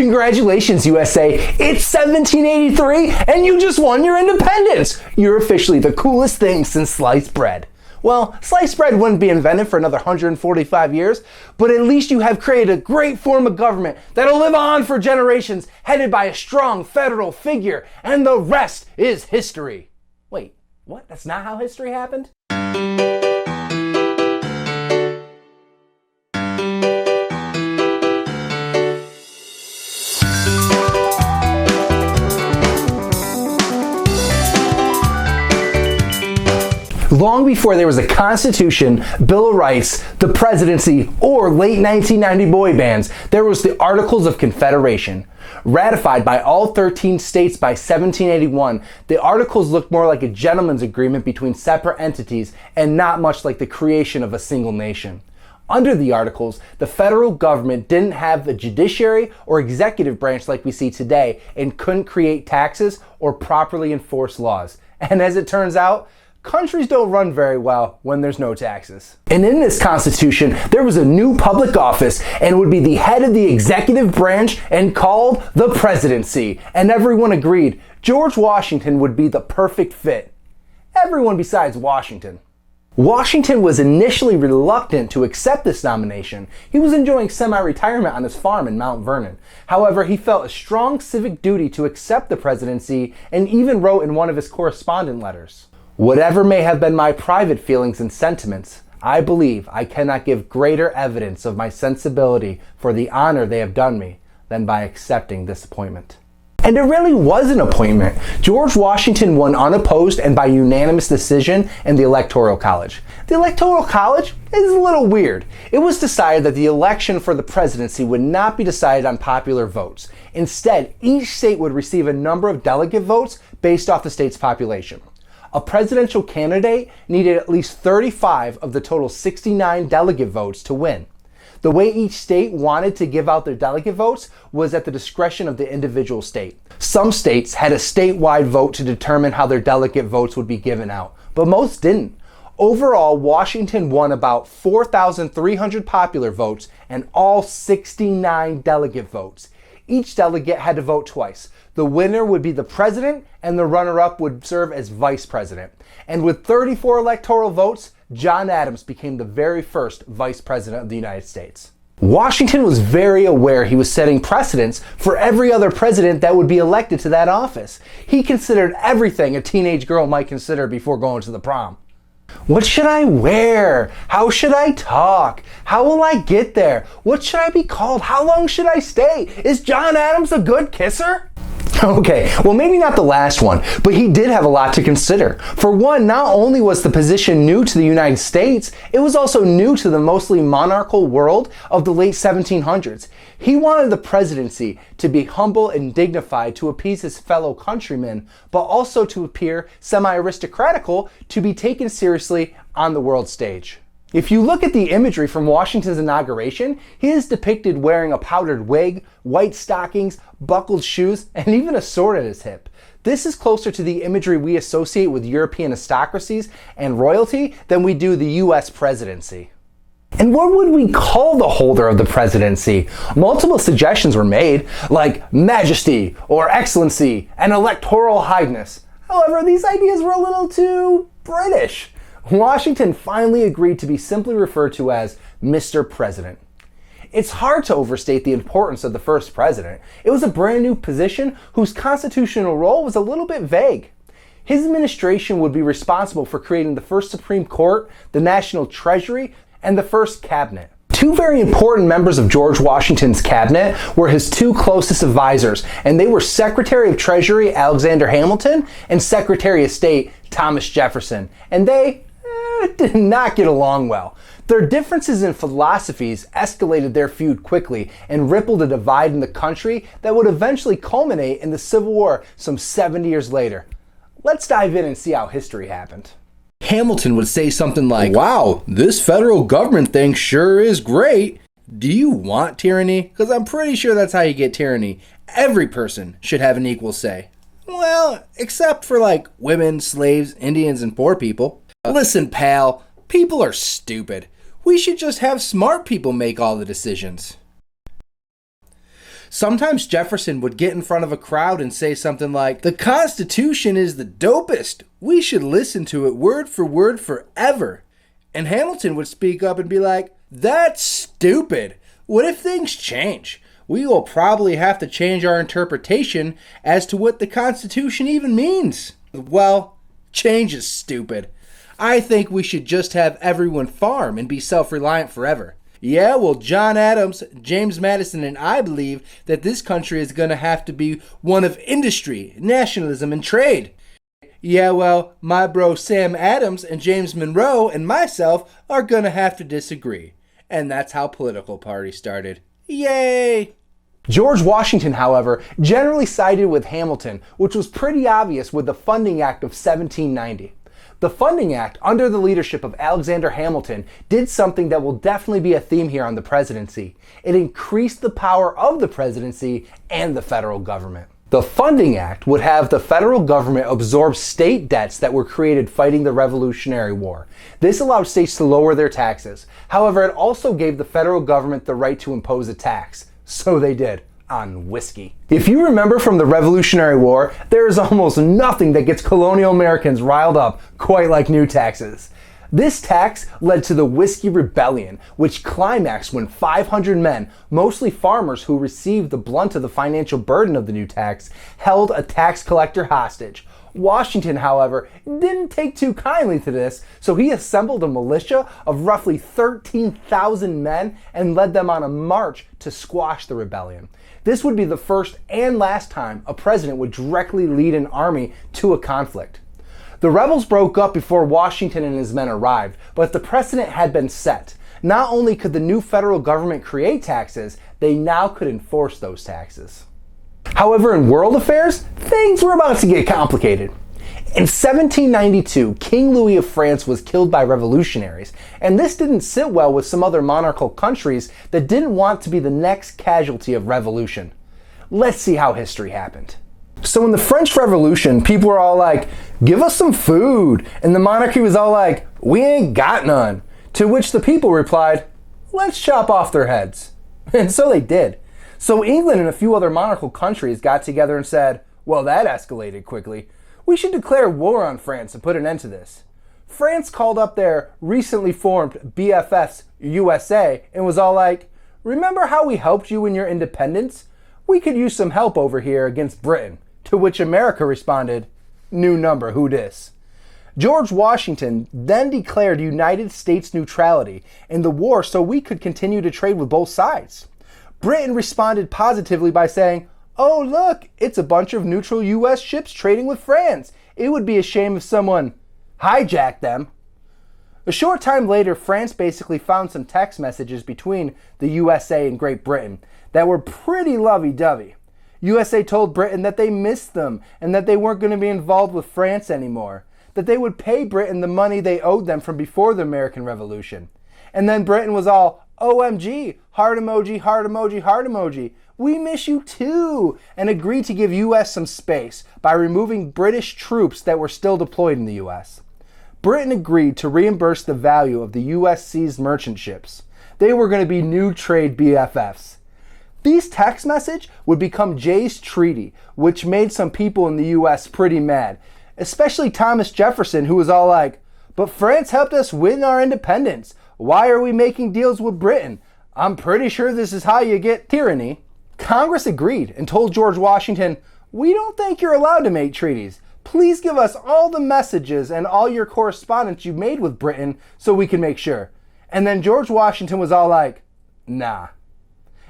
Congratulations, USA! It's 1783 and you just won your independence! You're officially the coolest thing since sliced bread. Well, sliced bread wouldn't be invented for another 145 years, but at least you have created a great form of government that'll live on for generations, headed by a strong federal figure, and the rest is history. Wait, what? That's not how history happened? Long before there was a Constitution, Bill of Rights, the Presidency, or late 1990 boy bands, there was the Articles of Confederation. Ratified by all 13 states by 1781, the Articles looked more like a gentleman's agreement between separate entities and not much like the creation of a single nation. Under the Articles, the federal government didn't have a judiciary or executive branch like we see today and couldn't create taxes or properly enforce laws. And as it turns out, countries don't run very well when there's no taxes. And in this Constitution, there was a new public office and would be the head of the executive branch and called the Presidency. And everyone agreed George Washington would be the perfect fit. Everyone besides Washington. Washington was initially reluctant to accept this nomination. He was enjoying semi-retirement on his farm in Mount Vernon. However, he felt a strong civic duty to accept the presidency and even wrote in one of his correspondent letters, "Whatever may have been my private feelings and sentiments, I believe I cannot give greater evidence of my sensibility for the honor they have done me than by accepting this appointment." And it really was an appointment. George Washington won unopposed and by unanimous decision in the Electoral College. The Electoral College is a little weird. It was decided that the election for the presidency would not be decided on popular votes. Instead, each state would receive a number of delegate votes based off the state's population. A presidential candidate needed at least 35 of the total 69 delegate votes to win. The way each state wanted to give out their delegate votes was at the discretion of the individual state. Some states had a statewide vote to determine how their delegate votes would be given out, but most didn't. Overall, Washington won about 4,300 popular votes and all 69 delegate votes. Each delegate had to vote twice. The winner would be the president and the runner-up would serve as vice president. And with 34 electoral votes, John Adams became the very first vice president of the United States. Washington was very aware he was setting precedents for every other president that would be elected to that office. He considered everything a teenage girl might consider before going to the prom. What should I wear? How should I talk? How will I get there? What should I be called? How long should I stay? Is John Adams a good kisser? Okay, well maybe not the last one, but he did have a lot to consider. For one, not only was the position new to the United States, it was also new to the mostly monarchical world of the late 1700s. He wanted the presidency to be humble and dignified to appease his fellow countrymen, but also to appear semi-aristocratical to be taken seriously on the world stage. If you look at the imagery from Washington's inauguration, he is depicted wearing a powdered wig, white stockings, buckled shoes, and even a sword at his hip. This is closer to the imagery we associate with European aristocracies and royalty than we do the US presidency. And what would we call the holder of the presidency? Multiple suggestions were made, like Majesty or Excellency and Electoral Highness. However, these ideas were a little too British. Washington finally agreed to be simply referred to as Mr. President. It's hard to overstate the importance of the first president. It was a brand new position whose constitutional role was a little bit vague. His administration would be responsible for creating the first Supreme Court, the National Treasury, and the first cabinet. Two very important members of George Washington's cabinet were his two closest advisors, and they were Secretary of Treasury Alexander Hamilton and Secretary of State Thomas Jefferson. And they did not get along well. Their differences in philosophies escalated their feud quickly and rippled a divide in the country that would eventually culminate in the Civil War some 70 years later. Let's dive in and see how history happened. Hamilton would say something like, "Wow, this federal government thing sure is great. Do you want tyranny? Because I'm pretty sure that's how you get tyranny. Every person should have an equal say. Well, except for like women, slaves, Indians, and poor people. Listen, pal, people are stupid. We should just have smart people make all the decisions." Sometimes Jefferson would get in front of a crowd and say something like, "The Constitution is the dopest. We should listen to it word for word forever." And Hamilton would speak up and be like, "That's stupid. What if things change? We will probably have to change our interpretation as to what the Constitution even means." Well, change is stupid. I think we should just have everyone farm and be self-reliant forever. Yeah, well, John Adams, James Madison, and I believe that this country is going to have to be one of industry, nationalism, and trade. Yeah, well, my bro Sam Adams and James Monroe and myself are going to have to disagree. And that's how political parties started. Yay! George Washington, however, generally sided with Hamilton, which was pretty obvious with the Funding Act of 1790. The Funding Act, under the leadership of Alexander Hamilton, did something that will definitely be a theme here on the presidency. It increased the power of the presidency and the federal government. The Funding Act would have the federal government absorb state debts that were created fighting the Revolutionary War. This allowed states to lower their taxes. However, it also gave the federal government the right to impose a tax. So they did. On whiskey. If you remember from the Revolutionary War, there is almost nothing that gets colonial Americans riled up quite like new taxes. This tax led to the Whiskey Rebellion, which climaxed when 500 men, mostly farmers who received the brunt of the financial burden of the new tax, held a tax collector hostage. Washington, however, didn't take too kindly to this, so he assembled a militia of roughly 13,000 men and led them on a march to squash the rebellion. This would be the first and last time a president would directly lead an army to a conflict. The rebels broke up before Washington and his men arrived, but the precedent had been set. Not only could the new federal government create taxes, they now could enforce those taxes. However, in world affairs, things were about to get complicated. In 1792, King Louis of France was killed by revolutionaries, and this didn't sit well with some other monarchical countries that didn't want to be the next casualty of revolution. Let's see how history happened. So in the French Revolution, people were all like, "Give us some food," and the monarchy was all like, "We ain't got none." To which the people replied, "Let's chop off their heads." And so they did. So England and a few other monarchical countries got together and said, well, that escalated quickly. We should declare war on France and put an end to this. France called up their recently formed BFFs USA and was all like, "Remember how we helped you in your independence? We could use some help over here against Britain." To which America responded, "New number, who dis?" George Washington then declared United States neutrality in the war so we could continue to trade with both sides. Britain responded positively by saying, "Oh look, it's a bunch of neutral US ships trading with France. It would be a shame if someone hijacked them." A short time later, France basically found some text messages between the USA and Great Britain that were pretty lovey-dovey. USA told Britain that they missed them and that they weren't going to be involved with France anymore, that they would pay Britain the money they owed them from before the American Revolution. And then Britain was all, "OMG, heart emoji, heart emoji, heart emoji. We miss you too," and agreed to give US some space by removing British troops that were still deployed in the US. Britain agreed to reimburse the value of the US seized merchant ships. They were going to be new trade BFFs. These text messages would become Jay's Treaty, which made some people in the US pretty mad, especially Thomas Jefferson, who was all like, "But France helped us win our independence. Why are we making deals with Britain? I'm pretty sure this is how you get tyranny." Congress agreed and told George Washington, "We don't think you're allowed to make treaties. Please give us all the messages and all your correspondence you made with Britain so we can make sure." And then George Washington was all like, "Nah."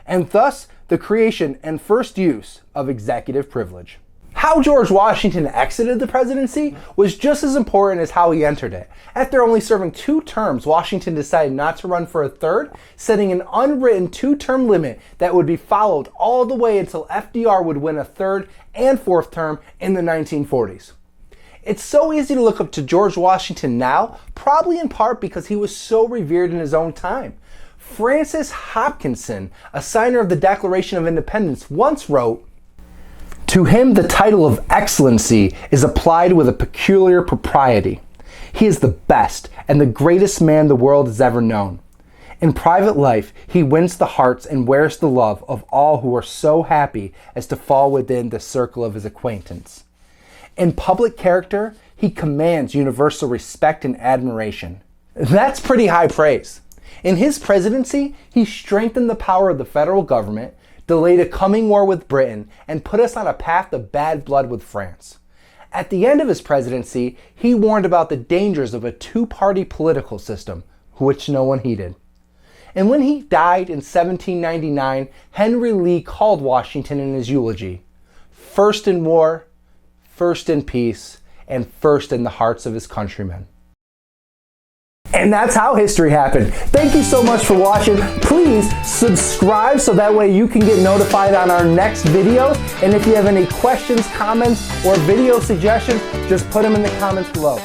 And thus, the creation and first use of executive privilege. How George Washington exited the presidency was just as important as how he entered it. After only serving 2 terms, Washington decided not to run for a third, setting an unwritten 2-term limit that would be followed all the way until FDR would win a 3rd and 4th term in the 1940s. It's so easy to look up to George Washington now, probably in part because he was so revered in his own time. Francis Hopkinson, a signer of the Declaration of Independence, once wrote, "To him the title of Excellency is applied with a peculiar propriety. He is the best and the greatest man the world has ever known. In private life, he wins the hearts and wears the love of all who are so happy as to fall within the circle of his acquaintance. In public character, he commands universal respect and admiration. That's pretty high praise. In his presidency, he strengthened the power of the federal government, delayed a coming war with Britain, and put us on a path of bad blood with France. At the end of his presidency, he warned about the dangers of a two-party political system, which no one heeded. And when he died in 1799, Henry Lee called Washington in his eulogy, "First in war, first in peace, and first in the hearts of his countrymen." And that's how history happened. Thank you so much for watching. Please subscribe so that way you can get notified on our next videos. And if you have any questions, comments, or video suggestions, just put them in the comments below.